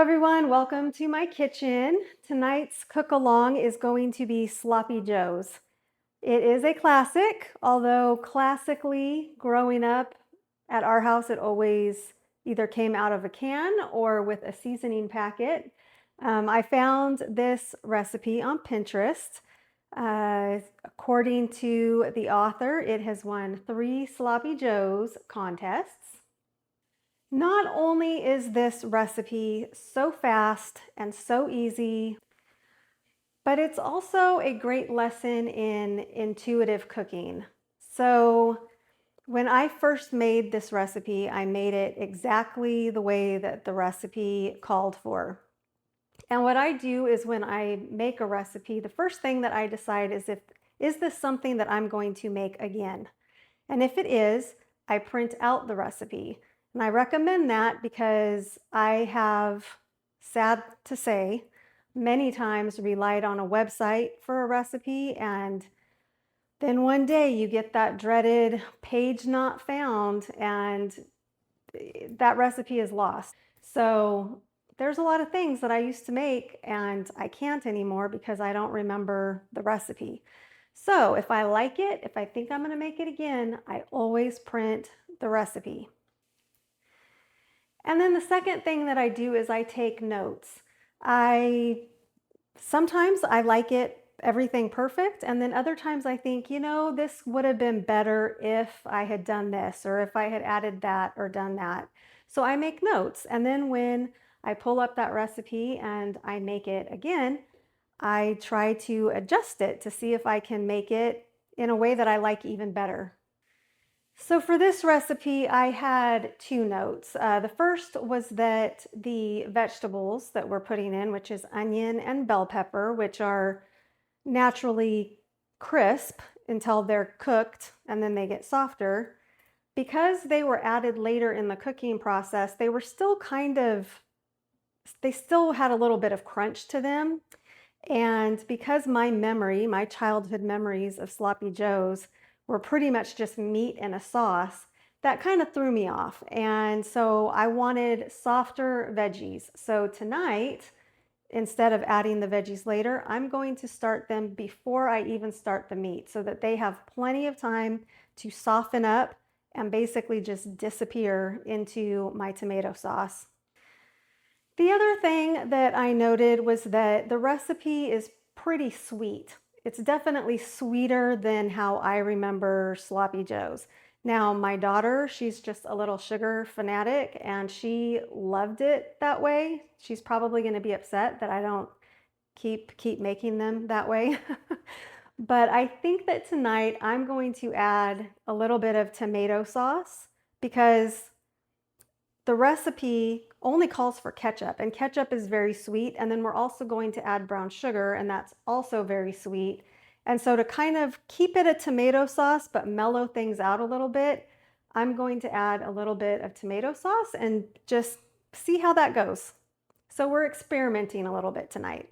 everyone, welcome to my kitchen. Tonight's cook along is going to be Sloppy Joes. It is a classic, although classically growing up at our house, it always either came out of a can or with a seasoning packet. I found this recipe on Pinterest. According to the author, it has won 3 Sloppy Joes contests. Not only is this recipe so fast and so easy, but it's also a great lesson in intuitive cooking. So when I first made this recipe, I made it exactly the way that the recipe called for. And what I do is when I make a recipe, the first thing that I decide is this something that I'm going to make again? And if it is, I print out the recipe. And I recommend that because I have, sad to say, many times relied on a website for a recipe, and then one day you get that dreaded page not found and that recipe is lost. So there's a lot of things that I used to make and I can't anymore because I don't remember the recipe. So if I like it, if I think I'm going to make it again, I always print the recipe. And then the second thing that I do is I take notes. Sometimes I like it everything perfect, and then other times I think, this would have been better if I had done this or if I had added that or done that. So I make notes, and then when I pull up that recipe and I make it again, I try to adjust it to see if I can make it in a way that I like even better. So for this recipe, I had 2 notes. The first was that the vegetables that we're putting in, which is onion and bell pepper, which are naturally crisp until they're cooked and then they get softer, because they were added later in the cooking process, they still had a little bit of crunch to them. And because my childhood memories of Sloppy Joes were pretty much just meat and a sauce, that kind of threw me off. And so I wanted softer veggies. So tonight, instead of adding the veggies later, I'm going to start them before I even start the meat so that they have plenty of time to soften up and basically just disappear into my tomato sauce. The other thing that I noted was that the recipe is pretty sweet. It's definitely sweeter than how I remember Sloppy Joes. Now, my daughter, she's just a little sugar fanatic and she loved it that way. She's probably going to be upset that I don't keep making them that way. But I think that tonight I'm going to add a little bit of tomato sauce because the recipe only calls for ketchup, and ketchup is very sweet. And then we're also going to add brown sugar, and that's also very sweet. And so to kind of keep it a tomato sauce, but mellow things out a little bit, I'm going to add a little bit of tomato sauce and just see how that goes. So we're experimenting a little bit tonight.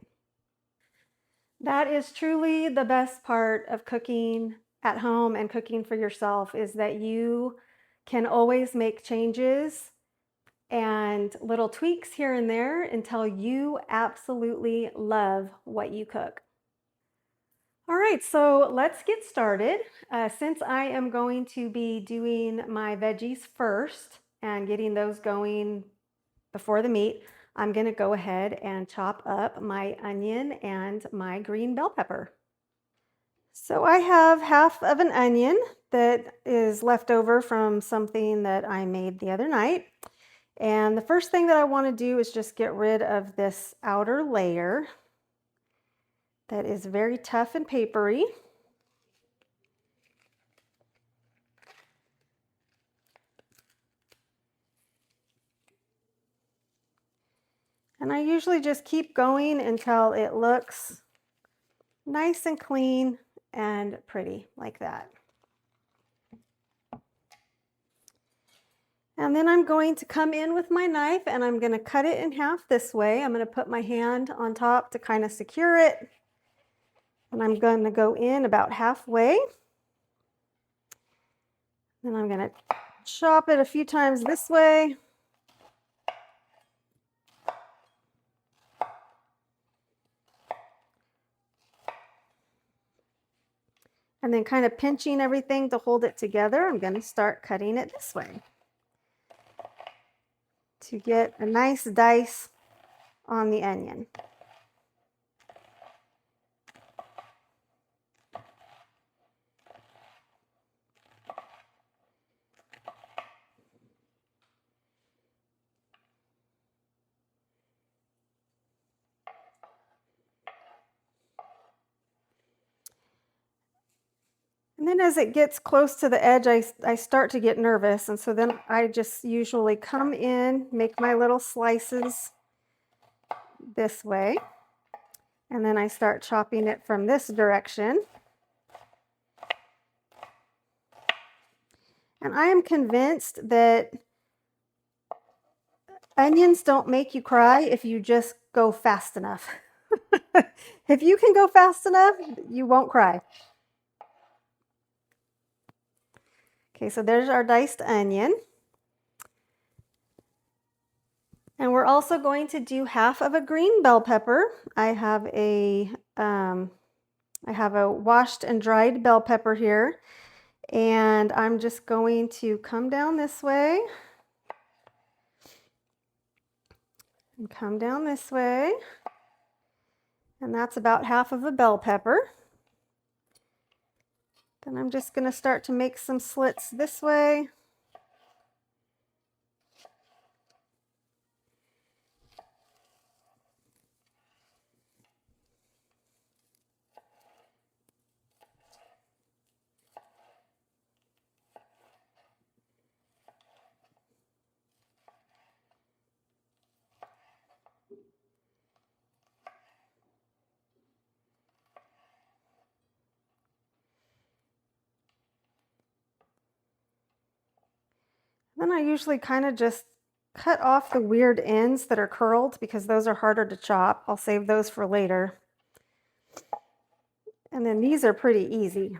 That is truly the best part of cooking at home and cooking for yourself, is that you can always make changes and little tweaks here and there until you absolutely love what you cook. All right, so let's get started. Since I am going to be doing my veggies first and getting those going before the meat, I'm going to go ahead and chop up my onion and my green bell pepper. So I have half of an onion that is left over from something that I made the other night. And the first thing that I want to do is just get rid of this outer layer that is very tough and papery. And I usually just keep going until it looks nice and clean and pretty like that. And then I'm going to come in with my knife and I'm going to cut it in half this way. I'm going to put my hand on top to kind of secure it. And I'm going to go in about halfway. Then I'm going to chop it a few times this way. And then kind of pinching everything to hold it together, I'm going to start cutting it this way to get a nice dice on the onion. And then as it gets close to the edge, I start to get nervous. And so then I just usually come in, make my little slices this way. And then I start chopping it from this direction. And I am convinced that onions don't make you cry if you just go fast enough. If you can go fast enough, you won't cry. Okay, so there's our diced onion. And we're also going to do half of a green bell pepper. I have a washed and dried bell pepper here, and I'm just going to come down this way and come down this way, and that's about half of a bell pepper. Then I'm just going to start to make some slits this way. Then I usually kind of just cut off the weird ends that are curled because those are harder to chop. I'll save those for later. And then these are pretty easy.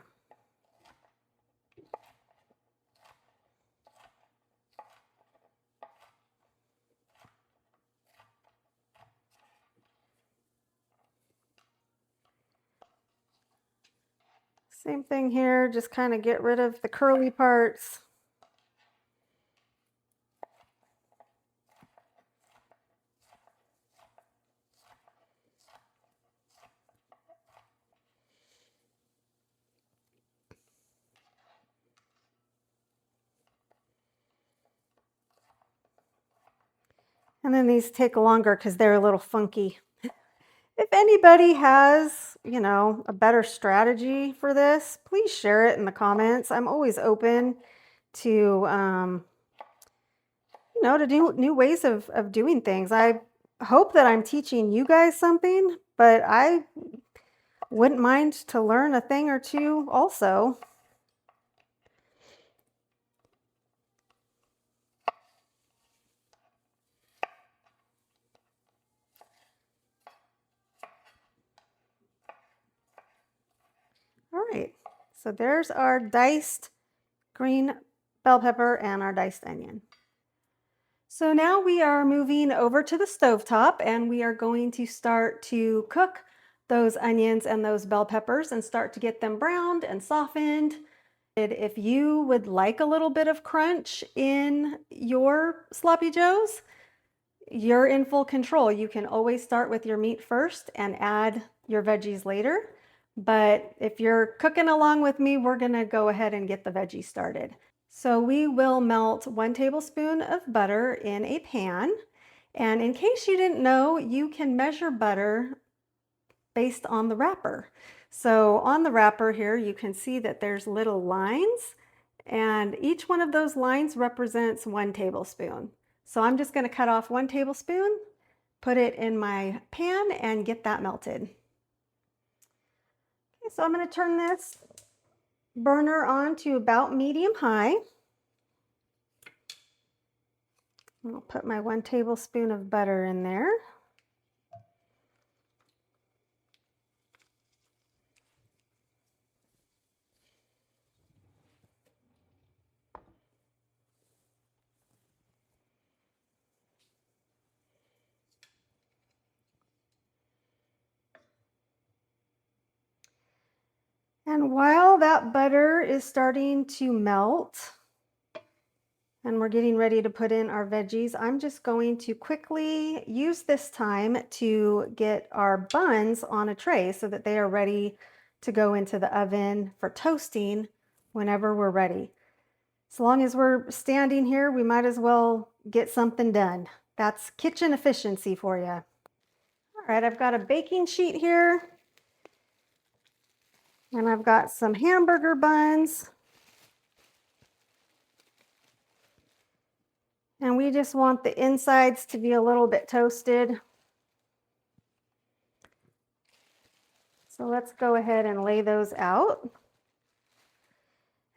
Same thing here, just kind of get rid of the curly parts. And then these take longer because they're a little funky. If anybody has, a better strategy for this, please share it in the comments. I'm always open to, to do new ways of doing things. I hope that I'm teaching you guys something, but I wouldn't mind to learn a thing or two also. All right, so there's our diced green bell pepper and our diced onion. So now we are moving over to the stovetop and we are going to start to cook those onions and those bell peppers and start to get them browned and softened. If you would like a little bit of crunch in your sloppy joes, you're in full control. You can always start with your meat first and add your veggies later. But if you're cooking along with me, we're gonna go ahead and get the veggies started. So we will melt 1 tablespoon of butter in a pan. And in case you didn't know, you can measure butter based on the wrapper. So on the wrapper here, you can see that there's little lines, and each one of those lines represents 1 tablespoon. So I'm just going to cut off 1 tablespoon, put it in my pan, and get that melted. Okay, so I'm going to turn this burner on to about medium high. I'll put my 1 tablespoon of butter in there. And while that butter is starting to melt and we're getting ready to put in our veggies, I'm just going to quickly use this time to get our buns on a tray so that they are ready to go into the oven for toasting whenever we're ready. As long as we're standing here, we might as well get something done. That's kitchen efficiency for you. All right, I've got a baking sheet here. And I've got some hamburger buns. And we just want the insides to be a little bit toasted. So let's go ahead and lay those out.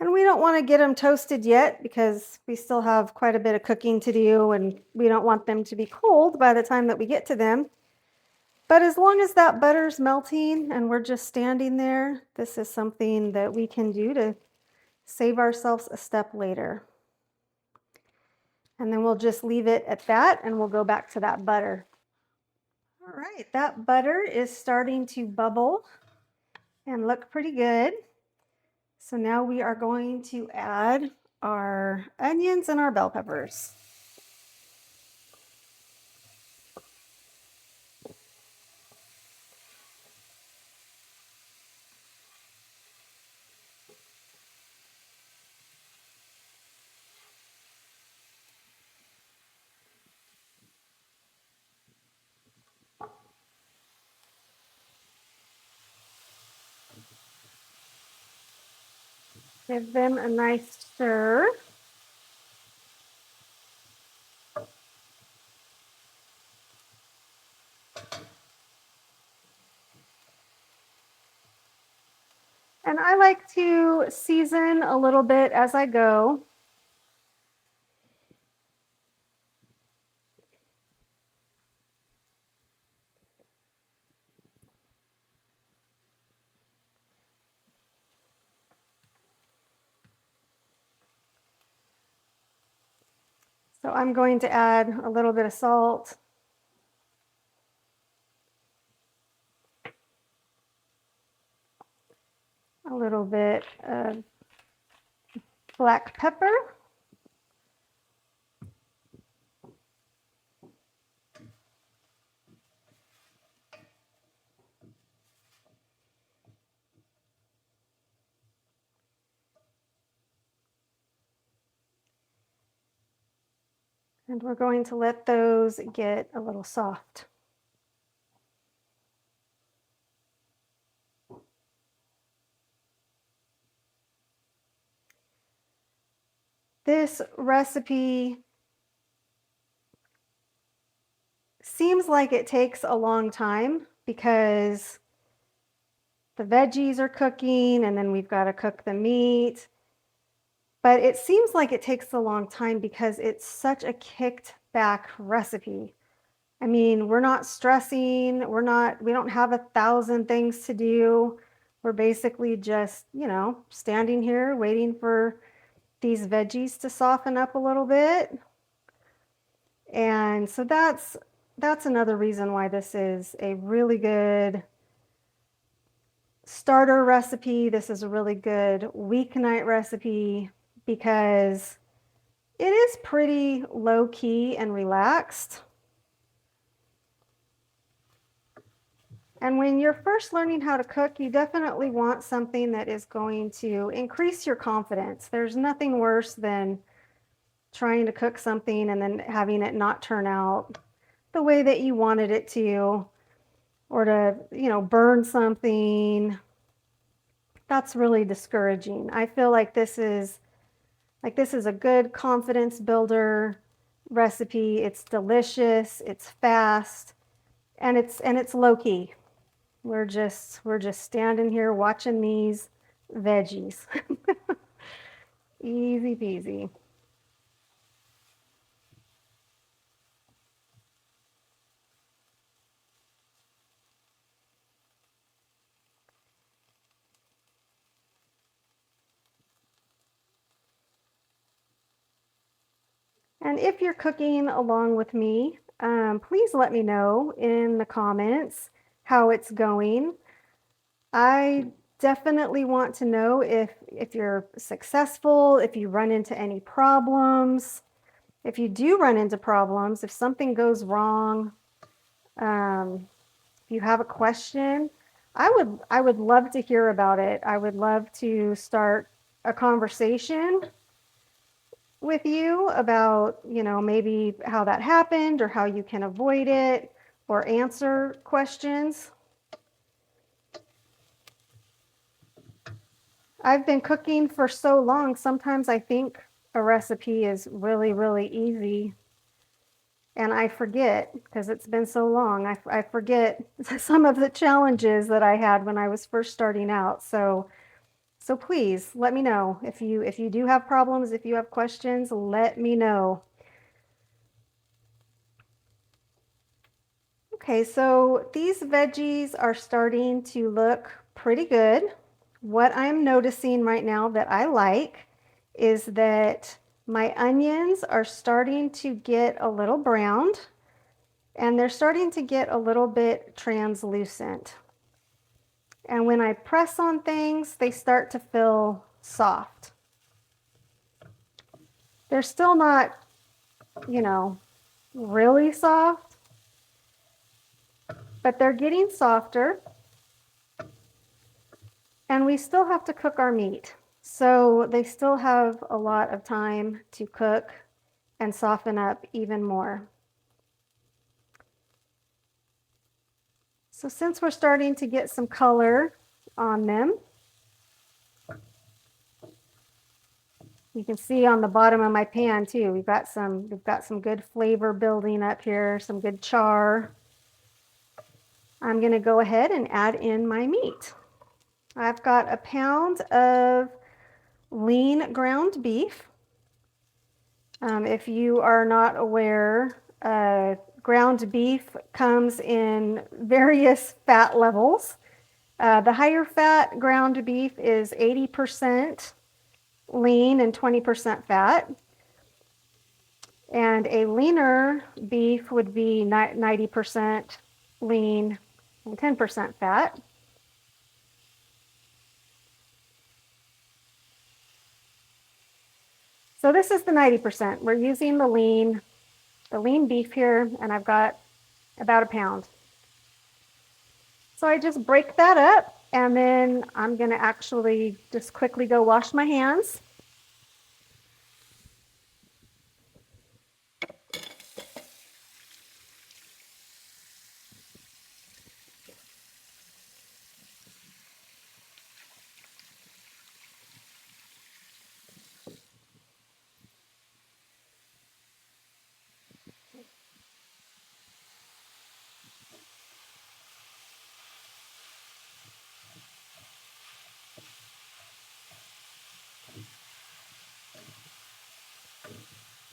And we don't want to get them toasted yet because we still have quite a bit of cooking to do and we don't want them to be cold by the time that we get to them. But as long as that butter's melting and we're just standing there, this is something that we can do to save ourselves a step later. And then we'll just leave it at that and we'll go back to that butter. All right, that butter is starting to bubble and look pretty good. So now we are going to add our onions and our bell peppers. Give them a nice stir. And I like to season a little bit as I go. So I'm going to add a little bit of salt. A little bit of black pepper. And we're going to let those get a little soft. This recipe seems like it takes a long time because the veggies are cooking and then we've got to cook the meat. But it seems like it takes a long time because it's such a kicked back recipe. I mean, we're not stressing, we don't have 1,000 things to do. We're basically just, standing here waiting for these veggies to soften up a little bit. And so that's another reason why this is a really good starter recipe. This is a really good weeknight recipe because it is pretty low key and relaxed. And when you're first learning how to cook, you definitely want something that is going to increase your confidence. There's nothing worse than trying to cook something and then having it not turn out the way that you wanted it to, or to, burn something. That's really discouraging. I feel like this is a good confidence builder recipe. It's delicious, it's fast, and it's low key. We're just standing here watching these veggies. Easy peasy. And if you're cooking along with me, please let me know in the comments how it's going. I definitely want to know if you're successful, if you run into any problems. If you do run into problems, if something goes wrong, if you have a question, I would love to hear about it. I would love to start a conversation with you about, maybe how that happened or how you can avoid it or answer questions. I've been cooking for so long, sometimes I think a recipe is really, really easy and I forget because it's been so long. I forget some of the challenges that I had when I was first starting out. So please let me know if you do have problems, if you have questions, let me know. Okay, so these veggies are starting to look pretty good. What I'm noticing right now that I like is that my onions are starting to get a little browned and they're starting to get a little bit translucent. And when I press on things, they start to feel soft. They're still not, really soft, but they're getting softer. And we still have to cook our meat. So they still have a lot of time to cook and soften up even more. So since we're starting to get some color on them, you can see on the bottom of my pan too, we've got some good flavor building up here, some good char. I'm going to go ahead and add in my meat. I've got a pound of lean ground beef. If you are not aware, ground beef comes in various fat levels. The higher fat ground beef is 80% lean and 20% fat. And a leaner beef would be 90% lean and 10% fat. So this is the 90%. We're using the lean beef here, and I've got about a pound. So I just break that up, and then I'm going to actually just quickly go wash my hands.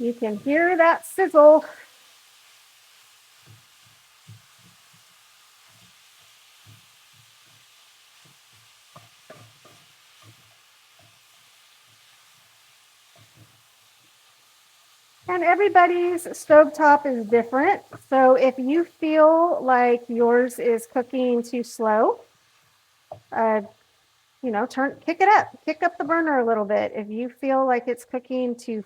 You can hear that sizzle. And everybody's stovetop is different. So if you feel like yours is cooking too slow, kick it up, kick up the burner a little bit. If you feel like it's cooking too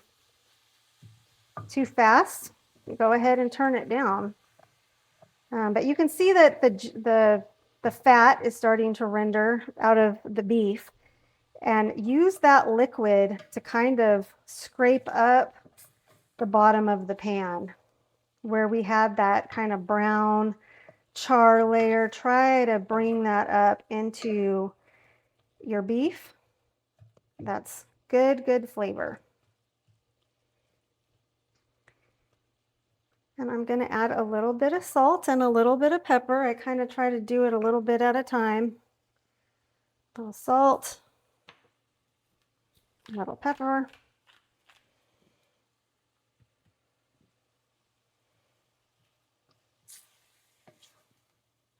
fast, go ahead and turn it down. But you can see that the fat is starting to render out of the beef, and use that liquid to kind of scrape up the bottom of the pan where we had that kind of brown char layer. Try to bring that up into your beef. That's good flavor. And I'm going to add a little bit of salt and a little bit of pepper. I kind of try to do it a little bit at a time. A little salt, a little pepper.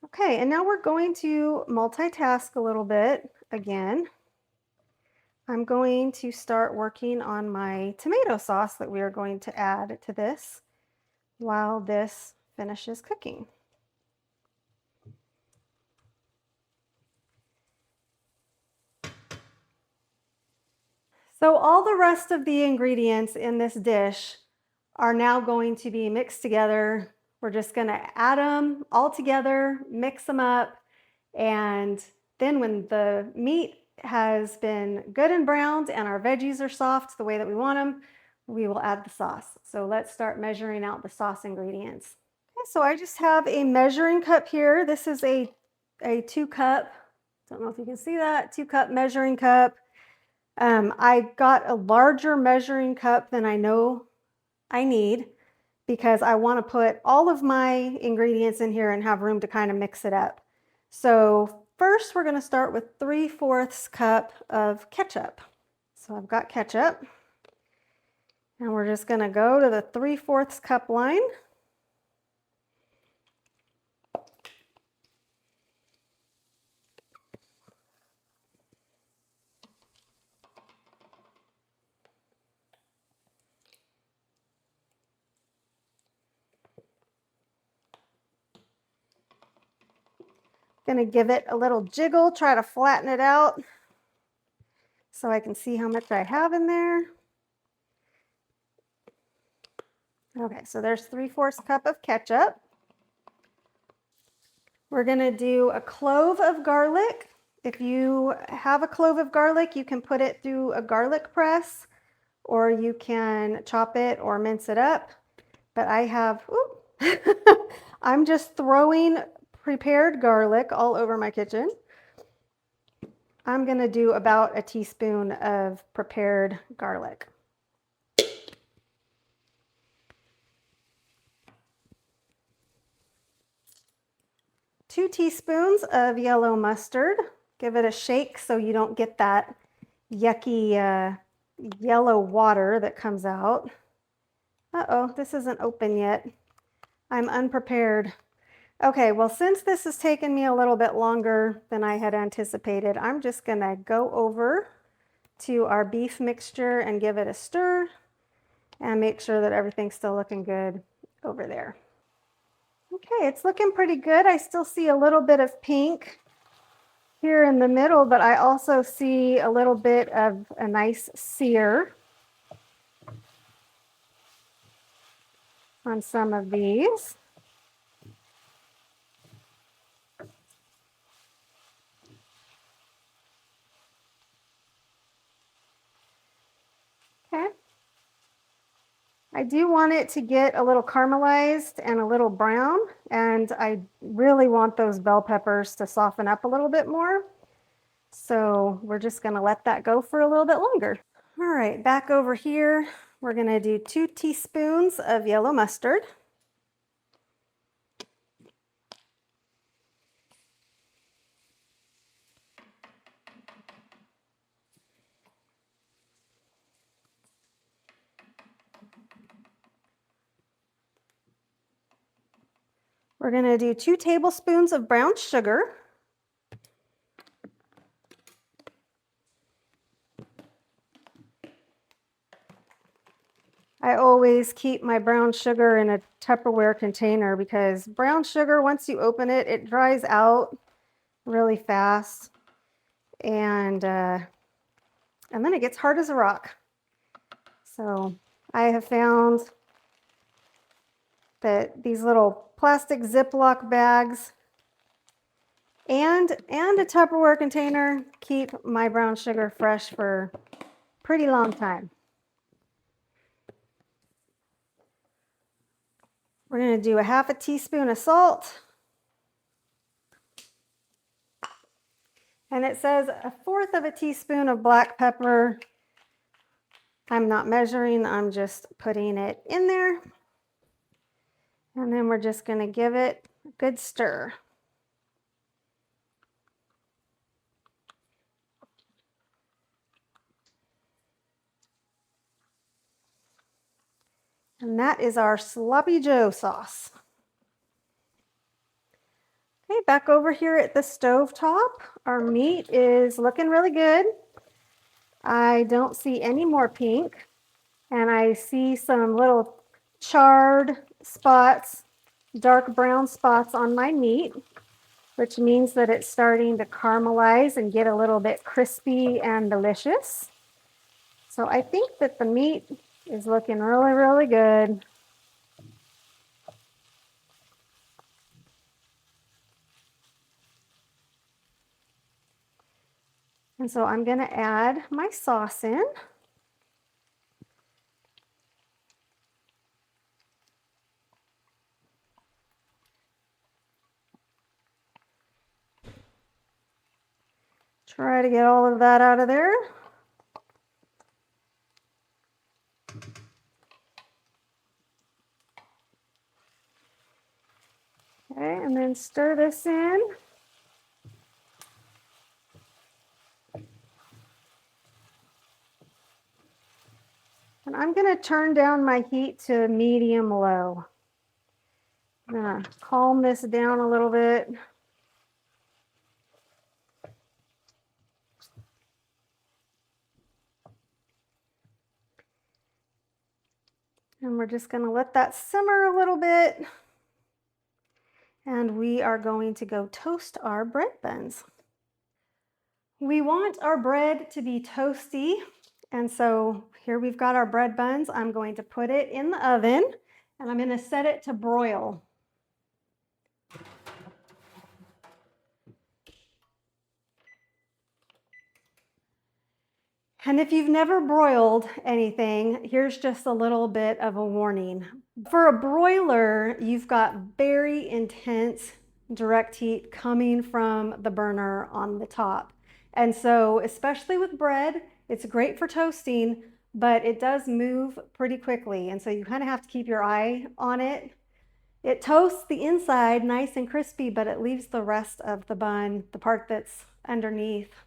Okay, and now we're going to multitask a little bit again. I'm going to start working on my tomato sauce that we are going to add to this while this finishes cooking. So all the rest of the ingredients in this dish are now going to be mixed together. We're just going to add them all together, mix them up, and then when the meat has been good and browned and our veggies are soft the way that we want them, we will add the sauce. So let's start measuring out the sauce ingredients. Okay, so I just have a measuring cup here. This is a 2-cup, don't know if you can see that, 2-cup measuring cup. I got a larger measuring cup than I know I need because I want to put all of my ingredients in here and have room to kind of mix it up. So first we're going to start with 3/4 cup of ketchup. So I've got ketchup and we're just going to go to the 3/4 cup line. Gonna give it a little jiggle, try to flatten it out so I can see how much I have in there. Okay, so there's 3/4 cup of ketchup. We're gonna do a clove of garlic. If you have a clove of garlic, you can put it through a garlic press, or you can chop it or mince it up. But I have, I'm just throwing prepared garlic all over my kitchen. I'm gonna do about a teaspoon of prepared garlic. 2 teaspoons of yellow mustard. Give it a shake so you don't get that yucky yellow water that comes out. Uh-oh, this isn't open yet. I'm unprepared. Okay, well, since this has taken me a little bit longer than I had anticipated, I'm just gonna go over to our beef mixture and give it a stir and make sure that everything's still looking good over there. Okay, it's looking pretty good. I still see a little bit of pink here in the middle, but I also see a little bit of a nice sear on some of these. Okay. I do want it to get a little caramelized and a little brown, and I really want those bell peppers to soften up a little bit more. So we're just gonna let that go for a little bit longer. All right, back over here, we're gonna do 2 teaspoons of yellow mustard. We're gonna do 2 tablespoons of brown sugar. I always keep my brown sugar in a Tupperware container because brown sugar, once you open it, it dries out really fast, and then it gets hard as a rock. So I have found that these little plastic Ziploc bags and a Tupperware container keep my brown sugar fresh for a pretty long time. We're going to do a 1/2 teaspoon of salt. And it says 1/4 teaspoon of black pepper. I'm not measuring, I'm just putting it in there. And then we're just going to give it a good stir. And that is our Sloppy Joe sauce. Okay, back over here at the stove top, our meat is looking really good. I don't see any more pink, and I see some little charred spots, dark brown spots on my meat, which means that it's starting to caramelize and get a little bit crispy and delicious. So I think that the meat is looking really, really good. And so I'm going to add my sauce in. Try to get all of that out of there. Okay, and then stir this in. And I'm going to turn down my heat to medium low. I'm going to calm this down a little bit. And we're just going to let that simmer a little bit. And we are going to go toast our bread buns. We want our bread to be toasty. And so here we've got our bread buns. I'm going to put it in the oven and I'm going to set it to broil. And if you've never broiled anything, here's just a little bit of a warning. For a broiler, you've got very intense direct heat coming from the burner on the top. And so, especially with bread, it's great for toasting, but it does move pretty quickly. And so you kind of have to keep your eye on it. It toasts the inside nice and crispy, but it leaves the rest of the bun, the part that's underneath,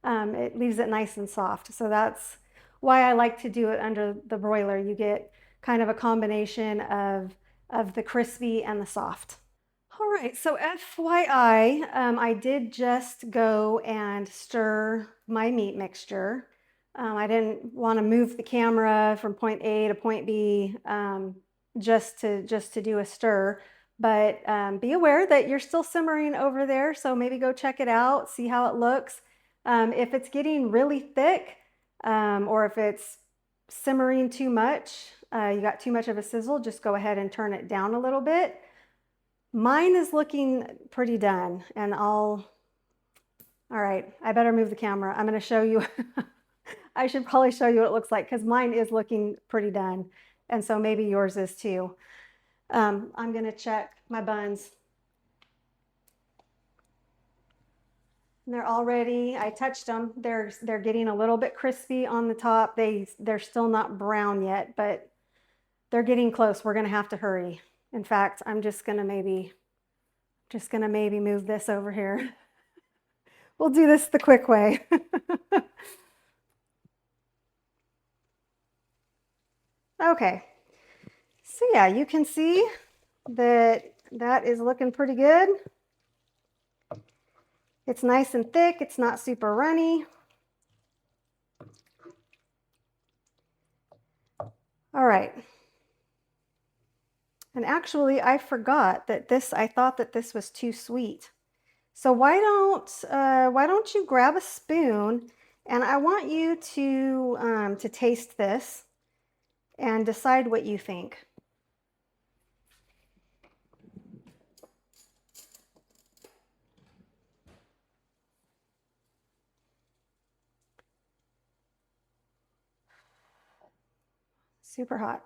it leaves it nice and soft. So that's why I like to do it under the broiler. You get kind of a combination of the crispy and the soft. All right, so FYI, I did just go and stir my meat mixture. I didn't want to move the camera from point A to point B just to do a stir. But be aware that you're still simmering over there, so maybe go check it out, see how it looks. If it's getting really thick or if it's simmering too much, you got too much of a sizzle, just go ahead and turn it down a little bit. Mine is looking pretty done, and all right, I better move the camera. I'm going to show you. I should probably show you what it looks like because mine is looking pretty done, and so maybe yours is too. I'm going to check my buns. They're already, I touched them. They're getting a little bit crispy on the top. They're still not brown yet, but they're getting close. We're going to have to hurry. In fact, I'm just going to maybe move this over here. We'll do this the quick way. Okay. So yeah, you can see that is looking pretty good. It's nice and thick. It's not super runny. All right. And actually, I forgot that I thought that this was too sweet. So why don't you grab a spoon, and I want you to taste this and decide what you think. Super hot.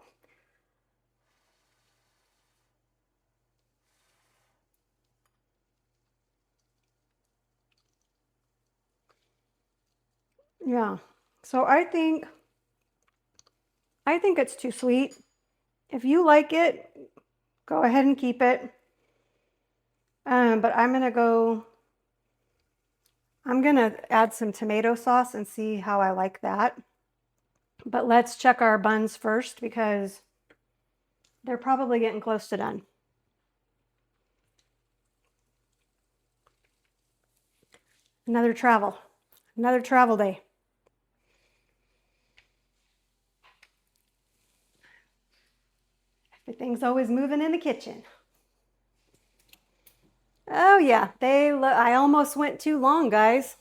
Yeah. So I think it's too sweet. If you like it, go ahead and keep it. But I'm gonna add some tomato sauce and see how I like that. But let's check our buns first because they're probably getting close to done. Another travel day. Everything's always moving in the kitchen. Oh yeah, I almost went too long, guys.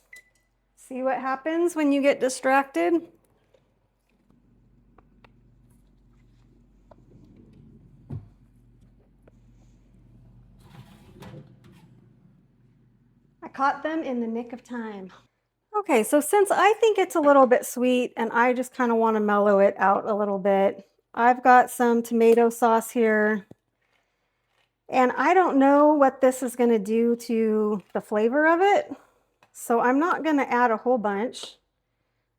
See what happens when you get distracted? caught them in the nick of time. Okay, so since I think it's a little bit sweet and I just kind of want to mellow it out a little bit, I've got some tomato sauce here. And I don't know what this is going to do to the flavor of it. So I'm not going to add a whole bunch.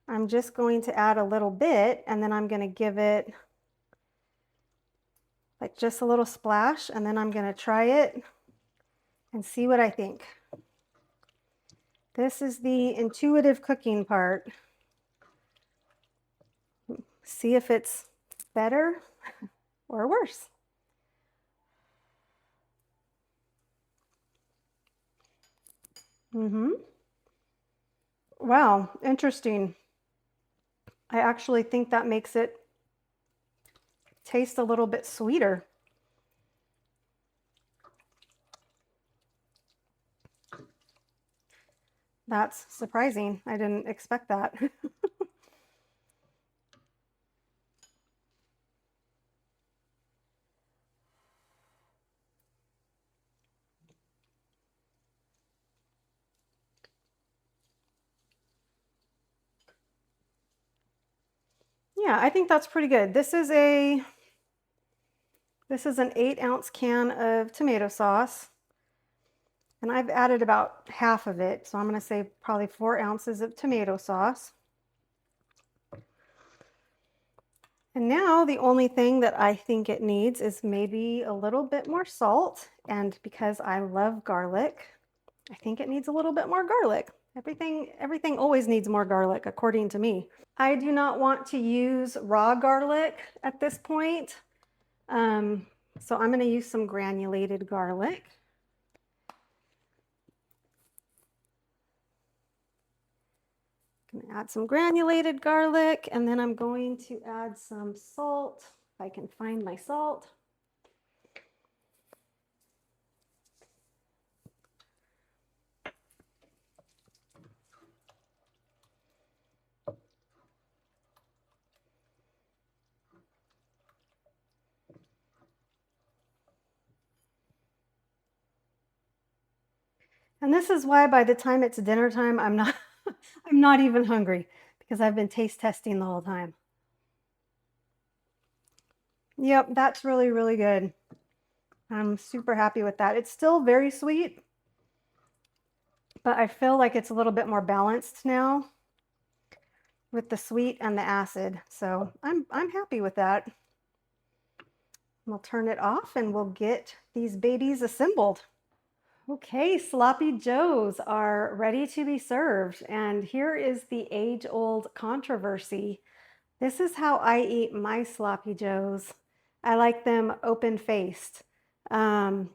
I'm just going to add a little bit, and then I'm going to give it like just a little splash, and then I'm going to try it and see what I think. This is the intuitive cooking part. See if it's better or worse. Wow, interesting. I actually think that makes it taste a little bit sweeter. That's surprising. I didn't expect that. Yeah, I think that's pretty good. This is an 8-ounce can of tomato sauce. And I've added about half of it. So I'm going to say probably 4 ounces of tomato sauce. And now the only thing that I think it needs is maybe a little bit more salt. And because I love garlic, I think it needs a little bit more garlic. Everything always needs more garlic, according to me. I do not want to use raw garlic at this point. So I'm going to use some granulated garlic. I'm going to add some granulated garlic, and then I'm going to add some salt, if I can find my salt. And this is why by the time it's dinner time, I'm not even hungry, because I've been taste testing the whole time. Yep, that's really, really good. I'm super happy with that. It's still very sweet, but I feel like it's a little bit more balanced now with the sweet and the acid. So I'm happy with that. We'll turn it off and we'll get these babies assembled. Okay, sloppy joes are ready to be served, and here is the age-old controversy. This is how I eat my sloppy joes. I like them open-faced. Some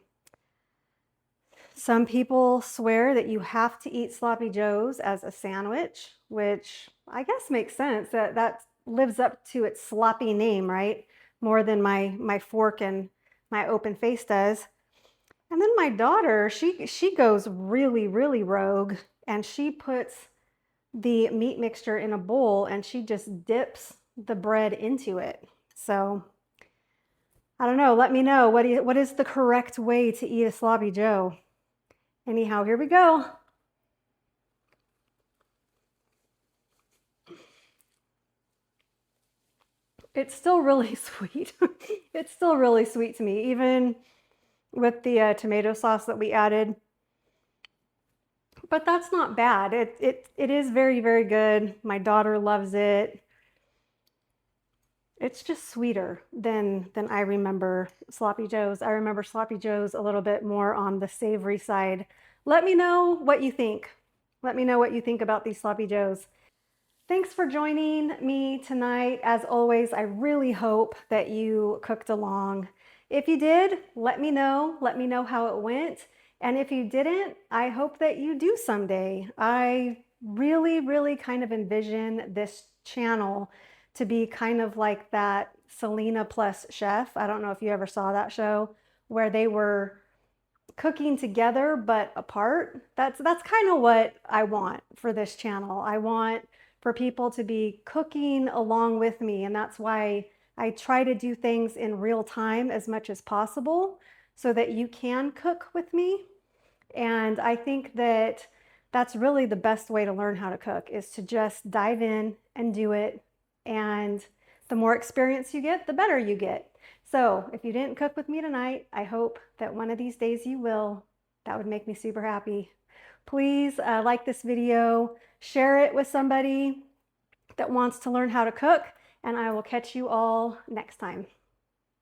people swear that you have to eat sloppy joes as a sandwich, which I guess makes sense. That lives up to its sloppy name, right? More than my fork and my open face does. And then my daughter, she goes really, really rogue, and she puts the meat mixture in a bowl and she just dips the bread into it. So I don't know. Let me know. What is the correct way to eat a sloppy joe? Anyhow, here we go. It's still really sweet. It's still really sweet to me, even with the tomato sauce that we added. But that's not bad. It is very, very good. My daughter loves it. It's just sweeter than I remember sloppy joes. I remember sloppy joes a little bit more on the savory side. Let me know what you think. Let me know what you think about these sloppy joes. Thanks for joining me tonight. As always, I really hope that you cooked along. If you did, let me know. Let me know how it went. And if you didn't, I hope that you do someday. I really, really kind of envision this channel to be kind of like that Selena Plus Chef. I don't know if you ever saw that show where they were cooking together but apart. That's kind of what I want for this channel. I want for people to be cooking along with me, and that's why I try to do things in real time as much as possible so that you can cook with me. And I think that that's really the best way to learn how to cook, is to just dive in and do it. And the more experience you get, the better you get. So if you didn't cook with me tonight, I hope that one of these days you will. That would make me super happy. Please like this video, share it with somebody that wants to learn how to cook, and I will catch you all next time.